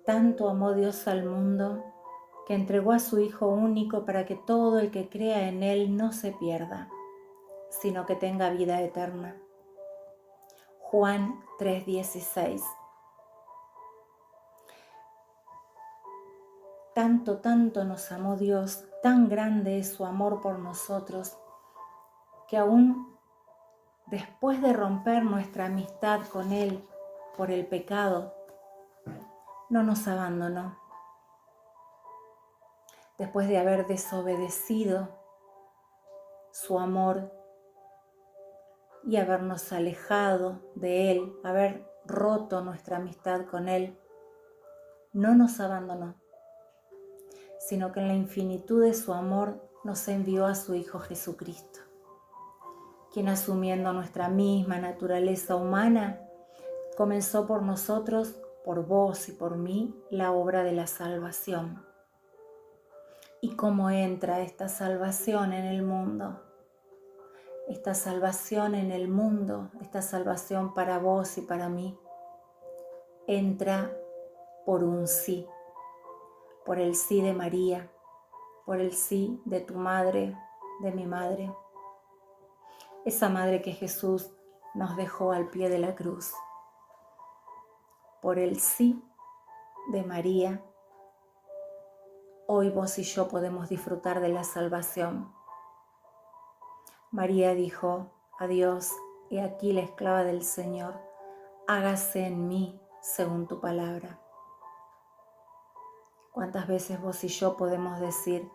Tanto amó Dios al mundo que entregó a su Hijo único para que todo el que crea en Él no se pierda, sino que tenga vida eterna. Juan 3:16. Tanto nos amó Dios, tan grande es su amor por nosotros, que aún después de romper nuestra amistad con Él por el pecado, no nos abandonó. Después de haber desobedecido su amor y habernos alejado de Él, haber roto nuestra amistad con Él, no nos abandonó, sino que en la infinitud de su amor nos envió a su Hijo Jesucristo, quien asumiendo nuestra misma naturaleza humana, comenzó por nosotros, por vos y por mí, la obra de la salvación. ¿Y cómo entra esta salvación en el mundo? Esta salvación en el mundo, esta salvación para vos y para mí, entra por un sí, por el sí de María, por el sí de tu madre, de mi madre, esa madre que Jesús nos dejó al pie de la cruz, por el sí de María. Hoy vos y yo podemos disfrutar de la salvación. María dijo a Dios: he aquí la esclava del Señor, hágase en mí según tu palabra. ¿Cuántas veces vos y yo podemos decir: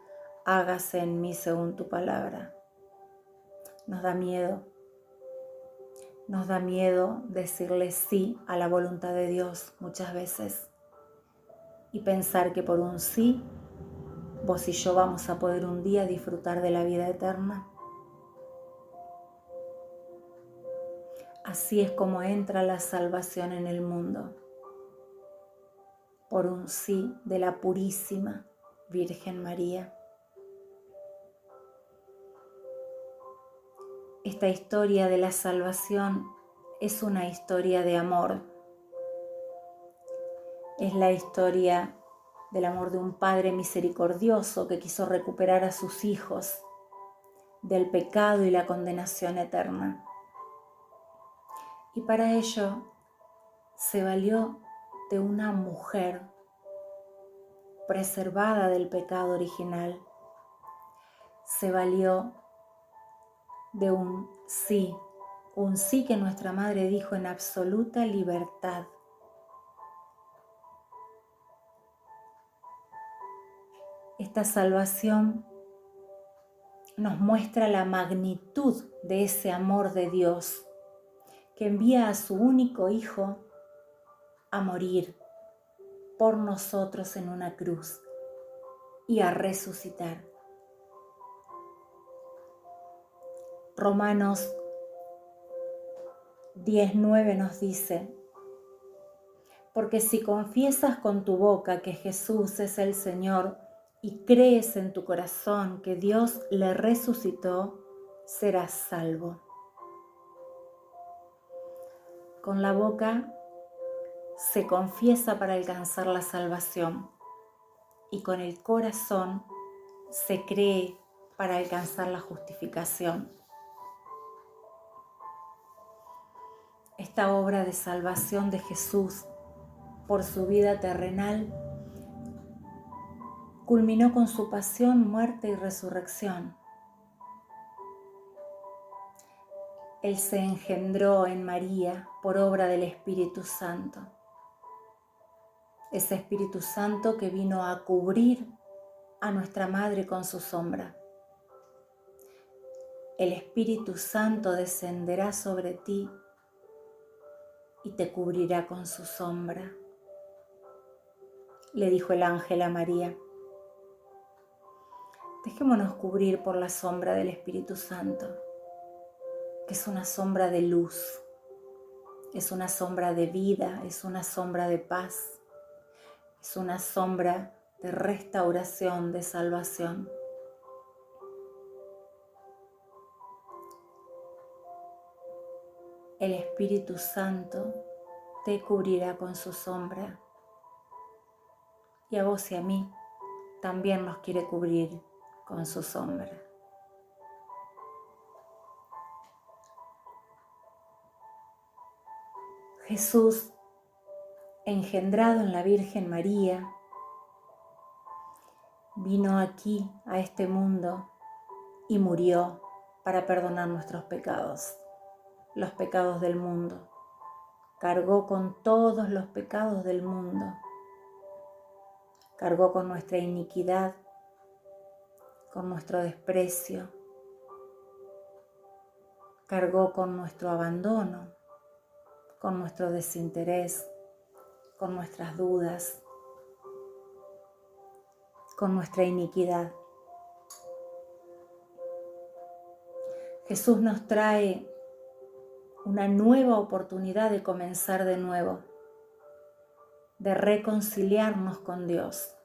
hágase en mí según tu palabra? Nos da miedo decirle sí a la voluntad de Dios muchas veces y pensar que por un sí vos y yo vamos a poder un día disfrutar de la vida eterna. Así es como entra la salvación en el mundo, por un sí de la purísima Virgen María. Esta historia de la salvación es una historia de amor. Es la historia del amor de un Padre misericordioso que quiso recuperar a sus hijos del pecado y la condenación eterna. Y para ello se valió de una mujer preservada del pecado original. Se valió de un sí que nuestra madre dijo en absoluta libertad. Esta salvación nos muestra la magnitud de ese amor de Dios que envía a su único Hijo a morir por nosotros en una cruz y a resucitar. Romanos 10:9 nos dice: porque si confiesas con tu boca que Jesús es el Señor y crees en tu corazón que Dios le resucitó, serás salvo. Con la boca se confiesa para alcanzar la salvación y con el corazón se cree para alcanzar la justificación. Esta obra de salvación de Jesús por su vida terrenal culminó con su pasión, muerte y resurrección. Él se engendró en María por obra del Espíritu Santo. Ese Espíritu Santo que vino a cubrir a nuestra madre con su sombra. El Espíritu Santo descenderá sobre ti y te cubrirá con su sombra, le dijo el ángel a María. Dejémonos cubrir por la sombra del Espíritu Santo, que es una sombra de luz, es una sombra de vida, es una sombra de paz, es una sombra de restauración, de salvación. El Espíritu Santo te cubrirá con su sombra y a vos y a mí también nos quiere cubrir con su sombra. Jesús, engendrado en la Virgen María, vino aquí a este mundo y murió para perdonar nuestros pecados, los pecados del mundo. Cargó con todos los pecados del mundo. Cargó con nuestra iniquidad, con nuestro desprecio. Cargó con nuestro abandono, con nuestro desinterés, con nuestras dudas, con nuestra iniquidad. Jesús nos trae una nueva oportunidad de comenzar de nuevo, de reconciliarnos con Dios.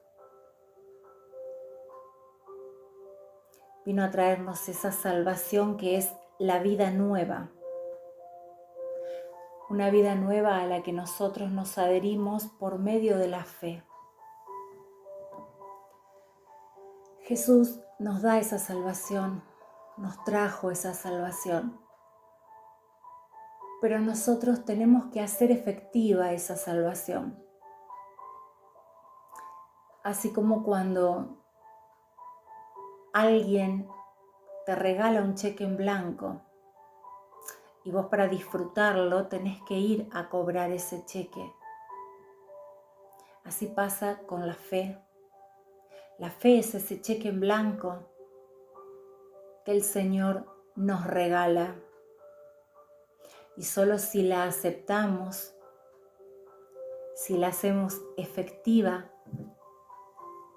Vino a traernos esa salvación que es la vida nueva. Una vida nueva a la que nosotros nos adherimos por medio de la fe. Jesús nos da esa salvación, nos trajo esa salvación. Pero nosotros tenemos que hacer efectiva esa salvación. Así como cuando alguien te regala un cheque en blanco y vos para disfrutarlo tenés que ir a cobrar ese cheque. Así pasa con la fe. La fe es ese cheque en blanco que el Señor nos regala. Y solo si la aceptamos, si la hacemos efectiva,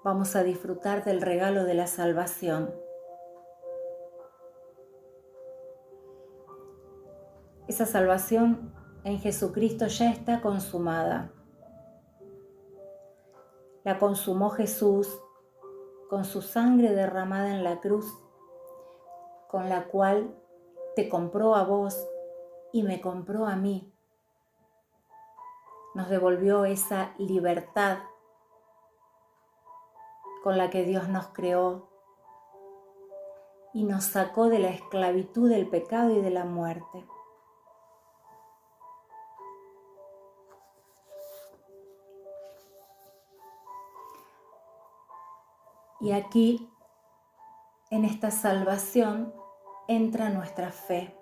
vamos a disfrutar del regalo de la salvación. Esa salvación en Jesucristo ya está consumada. La consumó Jesús con su sangre derramada en la cruz, con la cual te compró a vos y me compró a mí. Nos devolvió esa libertad con la que Dios nos creó y nos sacó de la esclavitud del pecado y de la muerte. Y aquí, en esta salvación, entra nuestra fe.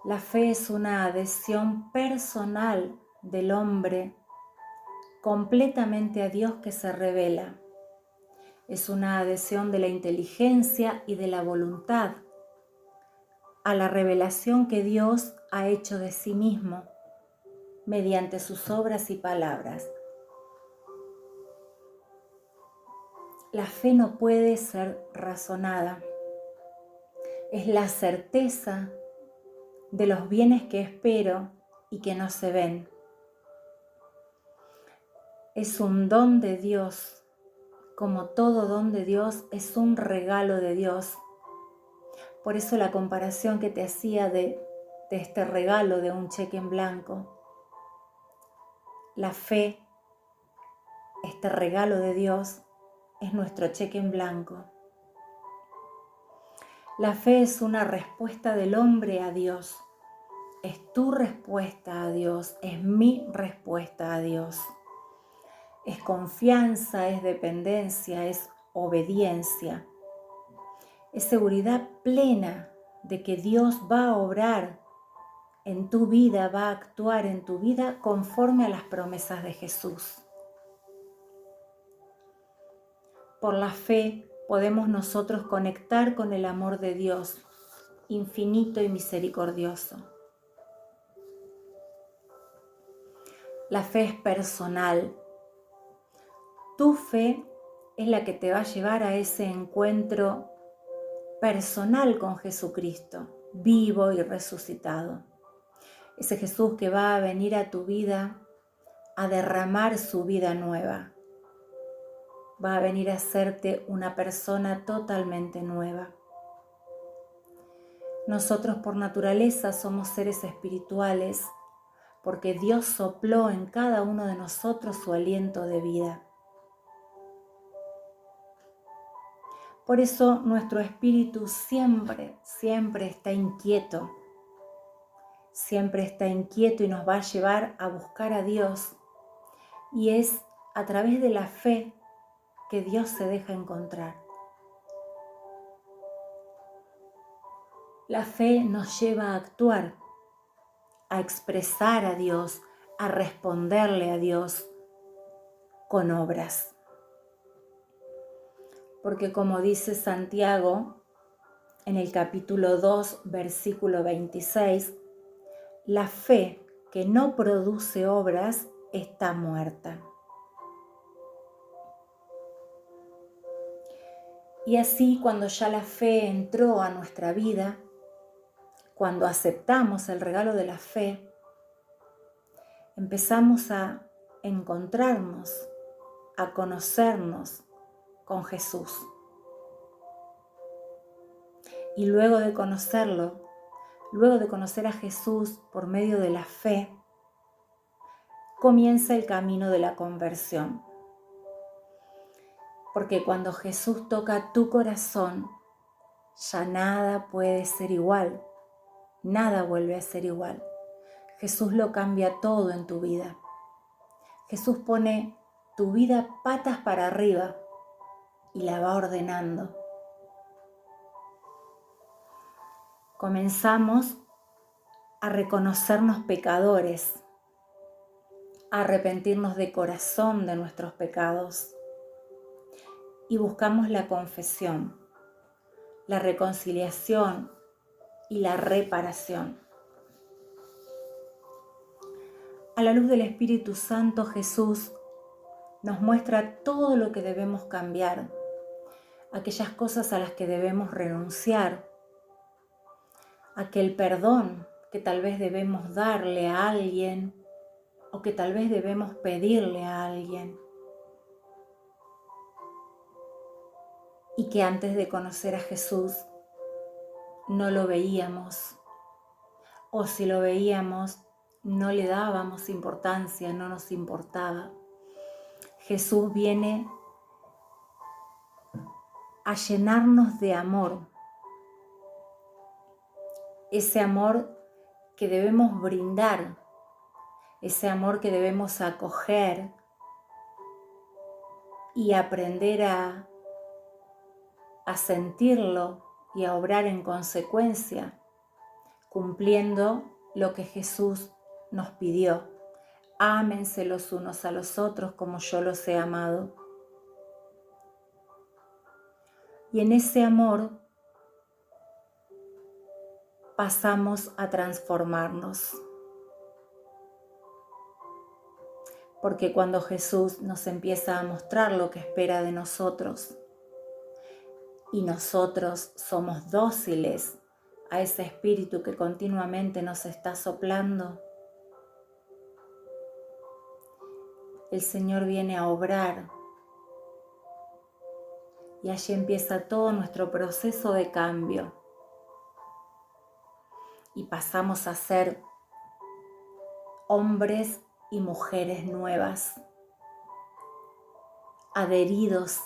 La fe es una adhesión personal del hombre completamente a Dios que se revela. Es una adhesión de la inteligencia y de la voluntad a la revelación que Dios ha hecho de sí mismo mediante sus obras y palabras. La fe no puede ser razonada. Es la certeza de los bienes que espero y que no se ven. Es un don de Dios, como todo don de Dios es un regalo de Dios. Por eso la comparación que te hacía de este regalo de un cheque en blanco. La fe, este regalo de Dios, es nuestro cheque en blanco. La fe es una respuesta del hombre a Dios. Es tu respuesta a Dios, es mi respuesta a Dios. Es confianza, es dependencia, es obediencia. Es seguridad plena de que Dios va a obrar en tu vida, va a actuar en tu vida conforme a las promesas de Jesús. Por la fe podemos nosotros conectar con el amor de Dios, infinito y misericordioso. La fe es personal. Tu fe es la que te va a llevar a ese encuentro personal con Jesucristo, vivo y resucitado. Ese Jesús que va a venir a tu vida a derramar su vida nueva. Va a venir a hacerte una persona totalmente nueva. Nosotros por naturaleza somos seres espirituales, porque Dios sopló en cada uno de nosotros su aliento de vida. Por eso nuestro espíritu siempre está inquieto. Siempre está inquieto y nos va a llevar a buscar a Dios. Y es a través de la fe que Dios se deja encontrar. La fe nos lleva a actuar, a expresar a Dios, a responderle a Dios con obras. Porque como dice Santiago en el capítulo 2, versículo 26, la fe que no produce obras está muerta. Y así, cuando ya la fe entró a nuestra vida, cuando aceptamos el regalo de la fe, empezamos a encontrarnos, a conocernos con Jesús. Y luego de conocerlo, luego de conocer a Jesús por medio de la fe, comienza el camino de la conversión. Porque cuando Jesús toca tu corazón, ya nada puede ser igual, nada vuelve a ser igual. Jesús lo cambia todo en tu vida. Jesús pone tu vida patas para arriba y la va ordenando. Comenzamos a reconocernos pecadores, a arrepentirnos de corazón de nuestros pecados y buscamos la confesión, la reconciliación y la reparación. A la luz del Espíritu Santo, Jesús nos muestra todo lo que debemos cambiar, aquellas cosas a las que debemos renunciar, aquel perdón que tal vez debemos darle a alguien o que tal vez debemos pedirle a alguien. Y que antes de conocer a Jesús no lo veíamos, o si lo veíamos no le dábamos importancia, no nos importaba. Jesús viene a llenarnos de amor, ese amor que debemos brindar, ese amor que debemos acoger y aprender a sentirlo y a obrar en consecuencia, cumpliendo lo que Jesús nos pidió. Ámense los unos a los otros como yo los he amado. Y en ese amor pasamos a transformarnos. Porque cuando Jesús nos empieza a mostrar lo que espera de nosotros, y nosotros somos dóciles a ese espíritu que continuamente nos está soplando, el Señor viene a obrar y allí empieza todo nuestro proceso de cambio y pasamos a ser hombres y mujeres nuevas, adheridos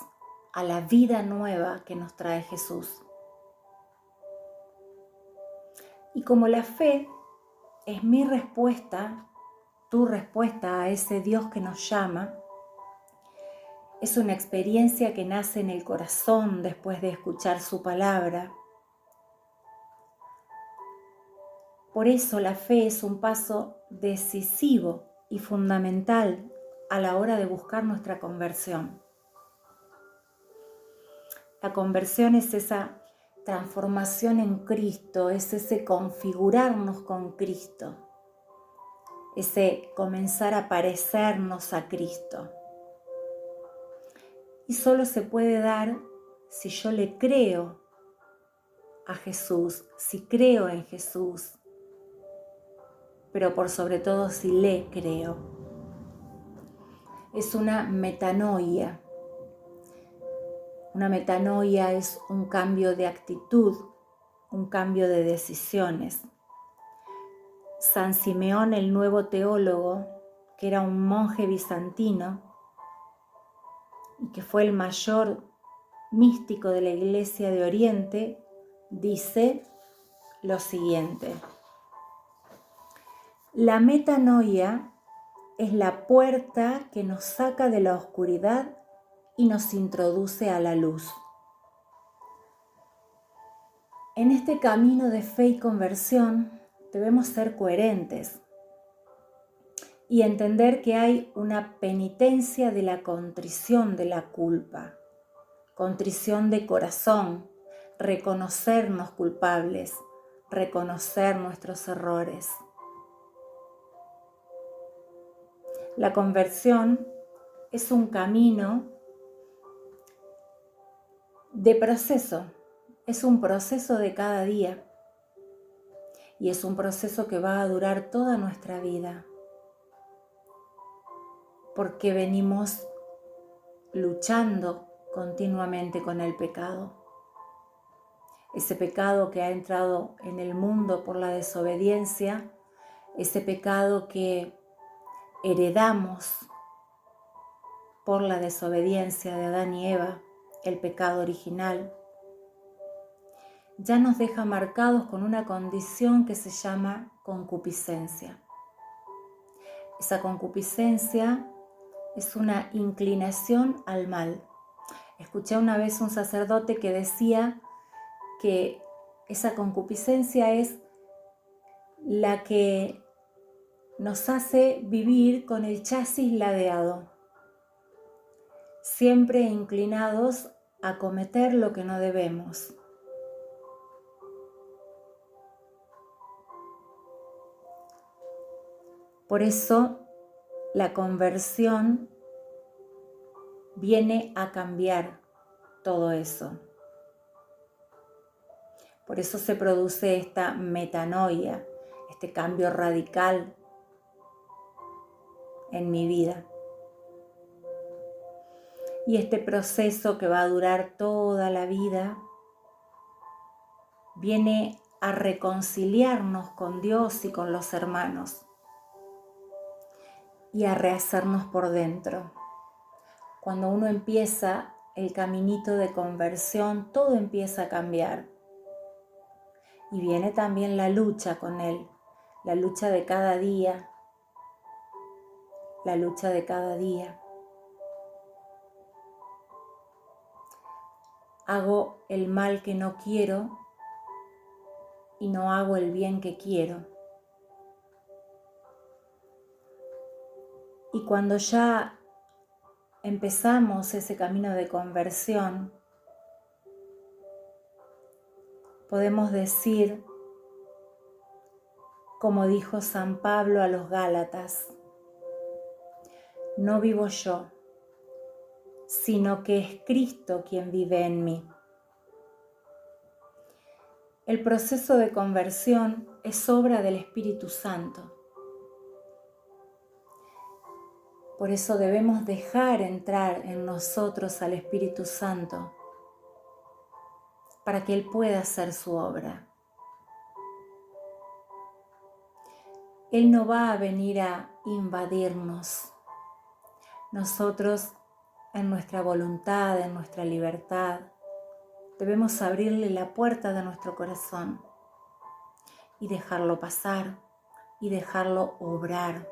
a la vida nueva que nos trae Jesús. Y como la fe es mi respuesta, tu respuesta a ese Dios que nos llama, es una experiencia que nace en el corazón después de escuchar su palabra. Por eso la fe es un paso decisivo y fundamental a la hora de buscar nuestra conversión. La conversión es esa transformación en Cristo, es ese configurarnos con Cristo, ese comenzar a parecernos a Cristo. Y solo se puede dar si yo le creo a Jesús, si creo en Jesús, pero por sobre todo si le creo. Es una metanoia. Una metanoia es un cambio de actitud, un cambio de decisiones. San Simeón el Nuevo Teólogo, que era un monje bizantino y que fue el mayor místico de la Iglesia de Oriente, dice lo siguiente: la metanoia es la puerta que nos saca de la oscuridad y nos introduce a la luz. En este camino de fe y conversión debemos ser coherentes y entender que hay una penitencia de la contrición de la culpa, contrición de corazón, reconocernos culpables, reconocer nuestros errores. La conversión es un camino de proceso, es un proceso de cada día y es un proceso que va a durar toda nuestra vida, porque venimos luchando continuamente con el pecado. Ese pecado que ha entrado en el mundo por la desobediencia, ese pecado que heredamos por la desobediencia de Adán y Eva, el pecado original, ya nos deja marcados con una condición que se llama concupiscencia. Esa concupiscencia es una inclinación al mal. Escuché una vez un sacerdote que decía que esa concupiscencia es la que nos hace vivir con el chasis ladeado, siempre inclinados a cometer lo que no debemos. Por eso la conversión viene a cambiar todo eso. Por eso se produce esta metanoia, este cambio radical en mi vida. Y este proceso que va a durar toda la vida viene a reconciliarnos con Dios y con los hermanos y a rehacernos por dentro. Cuando uno empieza el caminito de conversión, todo empieza a cambiar. Y viene también la lucha con Él, la lucha de cada día, la lucha de cada día. Hago el mal que no quiero y no hago el bien que quiero. Y cuando ya empezamos ese camino de conversión, podemos decir, como dijo San Pablo a los Gálatas: no vivo yo, sino que es Cristo quien vive en mí. El proceso de conversión es obra del Espíritu Santo. Por eso debemos dejar entrar en nosotros al Espíritu Santo para que Él pueda hacer su obra. Él no va a venir a invadirnos. Nosotros, en nuestra voluntad, en nuestra libertad, debemos abrirle la puerta de nuestro corazón y dejarlo pasar y dejarlo obrar.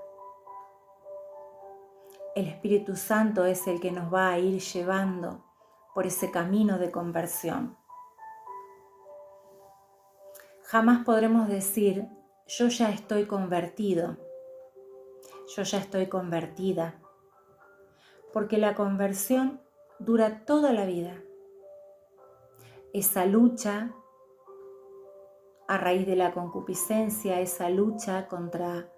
El Espíritu Santo es el que nos va a ir llevando por ese camino de conversión. Jamás podremos decir: yo ya estoy convertido, yo ya estoy convertida, porque la conversión dura toda la vida. Esa lucha a raíz de la concupiscencia, esa lucha contra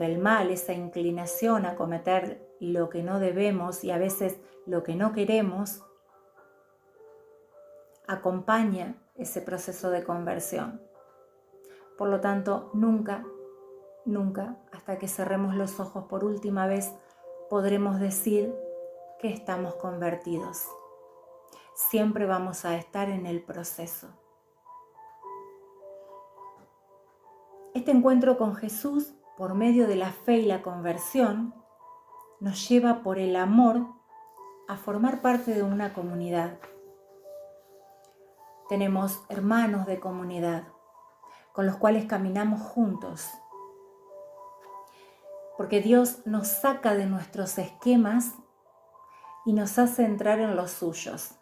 el mal, esa inclinación a cometer lo que no debemos y a veces lo que no queremos, acompaña ese proceso de conversión. Por lo tanto, nunca, hasta que cerremos los ojos por última vez, podremos decir que estamos convertidos. Siempre vamos a estar en el proceso. Este encuentro con Jesús, por medio de la fe y la conversión, nos lleva por el amor a formar parte de una comunidad. Tenemos hermanos de comunidad con los cuales caminamos juntos, porque Dios nos saca de nuestros esquemas y nos hace entrar en los suyos,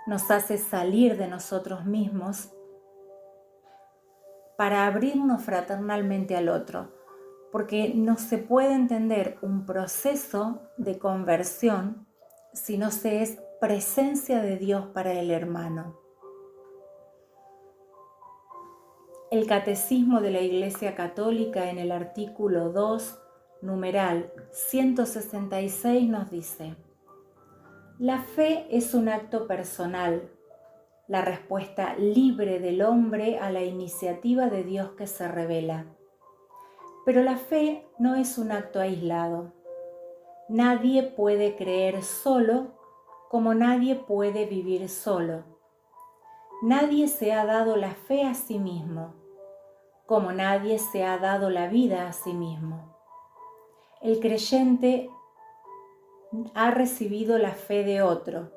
nos hace salir de nosotros mismos para abrirnos fraternalmente al otro, porque no se puede entender un proceso de conversión si no se es presencia de Dios para el hermano. El Catecismo de la Iglesia Católica en el artículo 2, numeral 166 nos dice: la fe es un acto personal, la respuesta libre del hombre a la iniciativa de Dios que se revela. Pero la fe no es un acto aislado. Nadie puede creer solo como nadie puede vivir solo. Nadie se ha dado la fe a sí mismo, como nadie se ha dado la vida a sí mismo. El creyente ha recibido la fe de otro,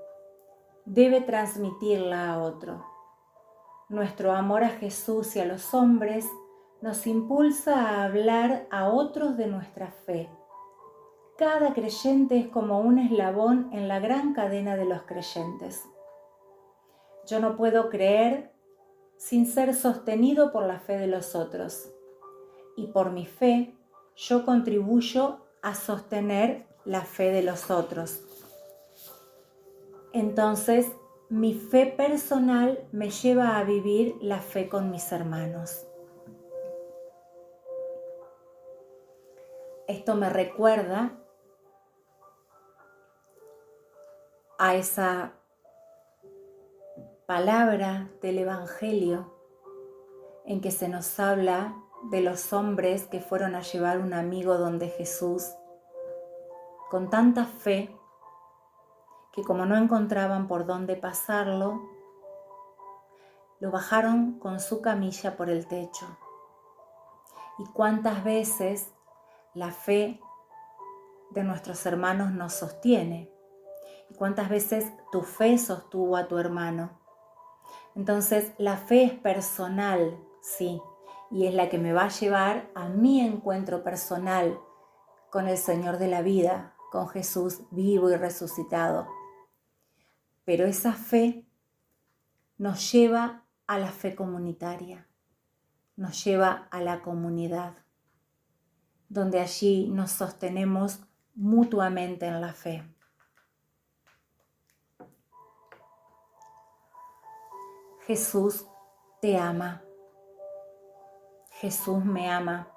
debe transmitirla a otro. Nuestro amor a Jesús y a los hombres nos impulsa a hablar a otros de nuestra fe. Cada creyente es como un eslabón en la gran cadena de los creyentes. Yo no puedo creer sin ser sostenido por la fe de los otros. Y por mi fe, yo contribuyo a sostener la fe de los otros. Entonces, mi fe personal me lleva a vivir la fe con mis hermanos. Esto me recuerda a esa palabra del Evangelio en que se nos habla de los hombres que fueron a llevar un amigo donde Jesús, con tanta fe que como no encontraban por dónde pasarlo, lo bajaron con su camilla por el techo. Y cuántas veces la fe de nuestros hermanos nos sostiene, y cuántas veces tu fe sostuvo a tu hermano. Entonces la fe es personal, sí, y es la que me va a llevar a mi encuentro personal con el Señor de la vida, con Jesús vivo y resucitado. Pero esa fe nos lleva a la fe comunitaria, nos lleva a la comunidad, donde allí nos sostenemos mutuamente en la fe. Jesús te ama. Jesús me ama.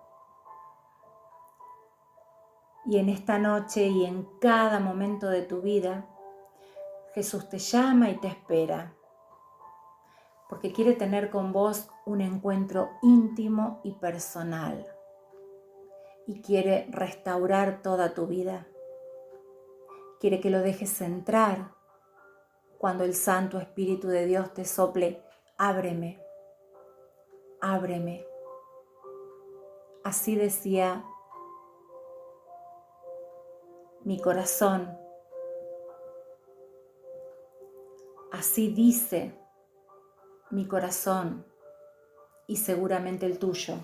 Y en esta noche y en cada momento de tu vida, Jesús te llama y te espera, porque quiere tener con vos un encuentro íntimo y personal, y quiere restaurar toda tu vida. Quiere que lo dejes entrar cuando el Santo Espíritu de Dios te sople: ábreme, ábreme. Así decía mi corazón, así dice mi corazón y seguramente el tuyo.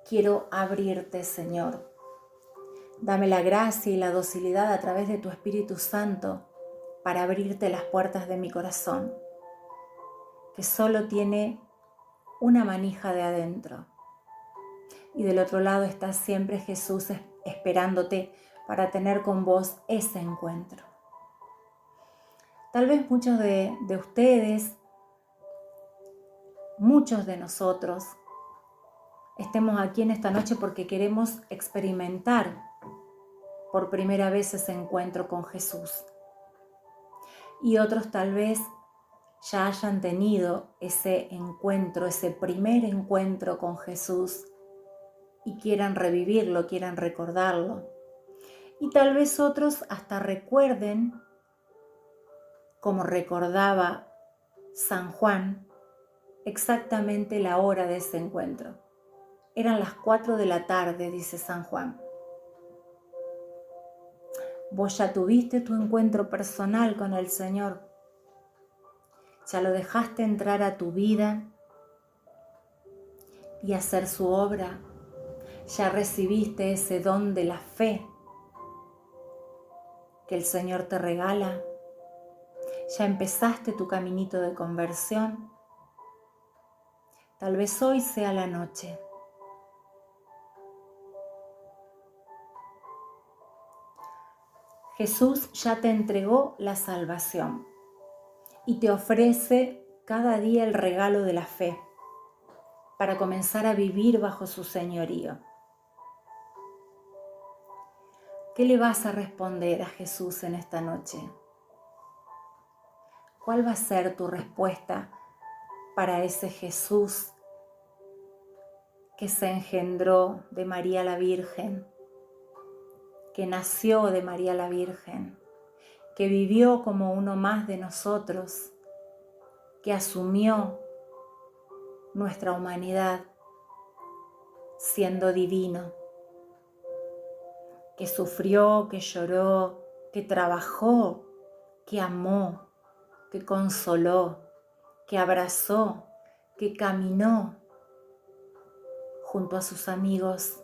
Quiero abrirte, Señor. Dame la gracia y la docilidad a través de tu Espíritu Santo para abrirte las puertas de mi corazón, que solo tiene una manija de adentro. Y del otro lado está siempre Jesús esperándote para tener con vos ese encuentro. Tal vez muchos de ustedes, muchos de nosotros, estemos aquí en esta noche porque queremos experimentar por primera vez ese encuentro con Jesús. Y otros tal vez ya hayan tenido ese encuentro, ese primer encuentro con Jesús y quieran revivirlo, quieran recordarlo. Y tal vez otros hasta recuerden, como recordaba San Juan, exactamente la hora de ese encuentro. Eran las 4 de la tarde, dice San Juan. Vos ya tuviste tu encuentro personal con el Señor. Ya lo dejaste entrar a tu vida y hacer su obra. Ya recibiste ese don de la fe que el Señor te regala. Ya empezaste tu caminito de conversión. Tal vez hoy sea la noche. Jesús ya te entregó la salvación y te ofrece cada día el regalo de la fe para comenzar a vivir bajo su señorío. ¿Qué le vas a responder a Jesús en esta noche? ¿Cuál va a ser tu respuesta para ese Jesús que se engendró de María la Virgen, que nació de María la Virgen, que vivió como uno más de nosotros, que asumió nuestra humanidad siendo divino, que sufrió, que lloró, que trabajó, que amó, que consoló, que abrazó, que caminó junto a sus amigos?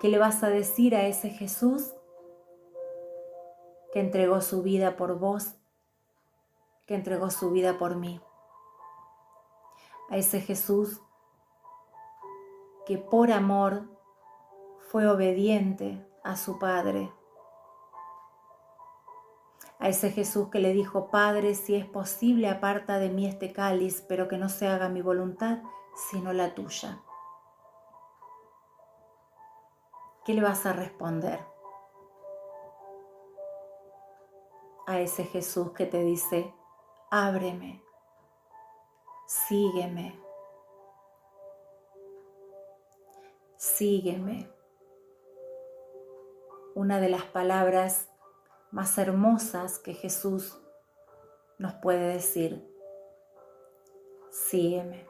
¿Qué le vas a decir a ese Jesús que entregó su vida por vos, que entregó su vida por mí? A ese Jesús que por amor fue obediente a su Padre. A ese Jesús que le dijo: Padre, si es posible, aparta de mí este cáliz, pero que no se haga mi voluntad, sino la tuya. ¿Qué le vas a responder a ese Jesús que te dice: ábreme, sígueme, sígueme? Una de las palabras más hermosas que Jesús nos puede decir: sígueme.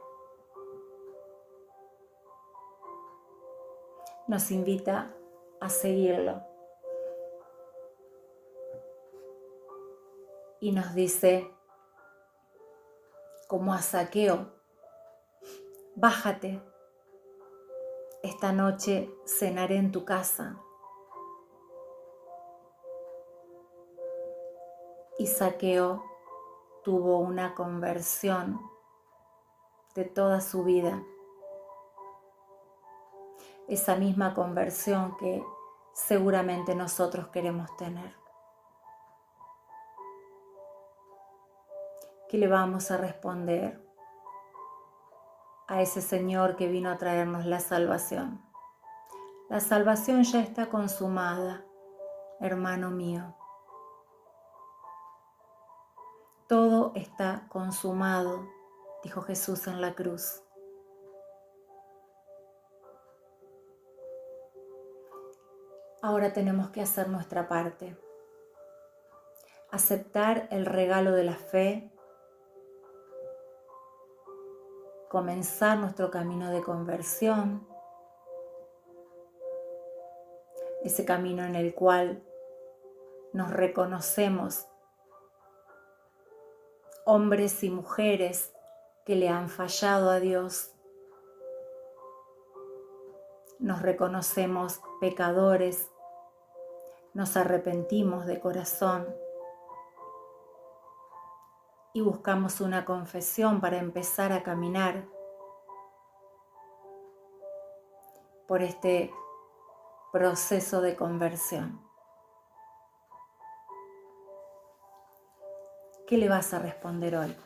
Nos invita a seguirlo y nos dice, como a Zaqueo: bájate, esta noche cenaré en tu casa. Y Zaqueo tuvo una conversión de toda su vida. Esa misma conversión que seguramente nosotros queremos tener. ¿Qué le vamos a responder a ese Señor que vino a traernos la salvación? La salvación ya está consumada, hermano mío. Todo está consumado, dijo Jesús en la cruz. Ahora tenemos que hacer nuestra parte. Aceptar el regalo de la fe, comenzar nuestro camino de conversión, ese camino en el cual nos reconocemos hombres y mujeres que le han fallado a Dios. Nos reconocemos pecadores, nos arrepentimos de corazón y buscamos una confesión para empezar a caminar por este proceso de conversión. ¿Qué le vas a responder hoy?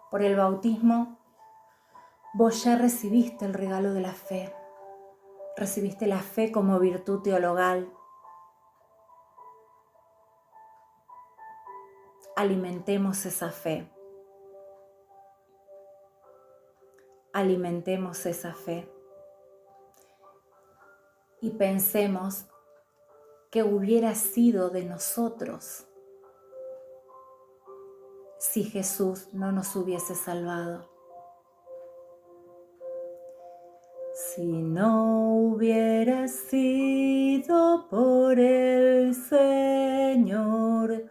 Por el bautismo, vos ya recibiste el regalo de la fe. Recibiste la fe como virtud teologal. Alimentemos esa fe. Alimentemos esa fe. Y pensemos qué hubiera sido de nosotros si Jesús no nos hubiese salvado. Si no hubiera sido por el Señor,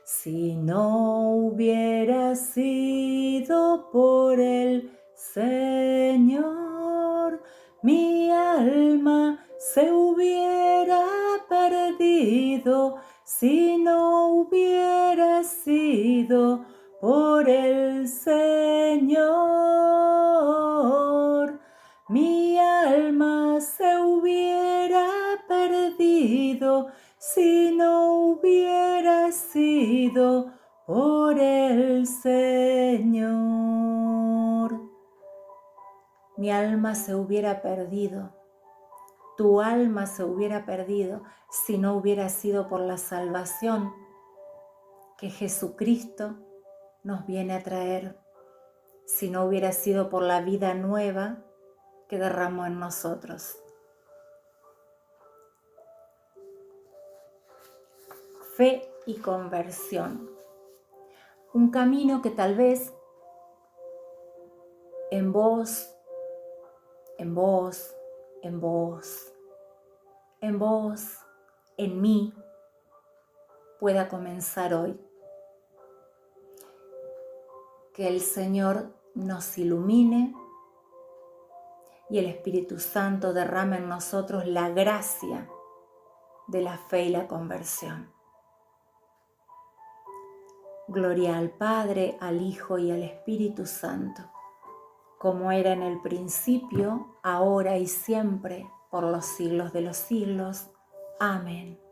si no hubiera sido por el Señor, mi alma se hubiera perdido. Si no hubiera sido por el Señor, mi alma se hubiera perdido. Si no hubiera sido por el Señor, mi alma se hubiera perdido. Tu alma se hubiera perdido si no hubiera sido por la salvación que Jesucristo nos viene a traer, si no hubiera sido por la vida nueva que derramó en nosotros. Fe y conversión. Un camino que tal vez en vos, en mí, pueda comenzar hoy. Que el Señor nos ilumine y el Espíritu Santo derrame en nosotros la gracia de la fe y la conversión. Gloria al Padre, al Hijo y al Espíritu Santo, como era en el principio, ahora y siempre, por los siglos de los siglos. Amén.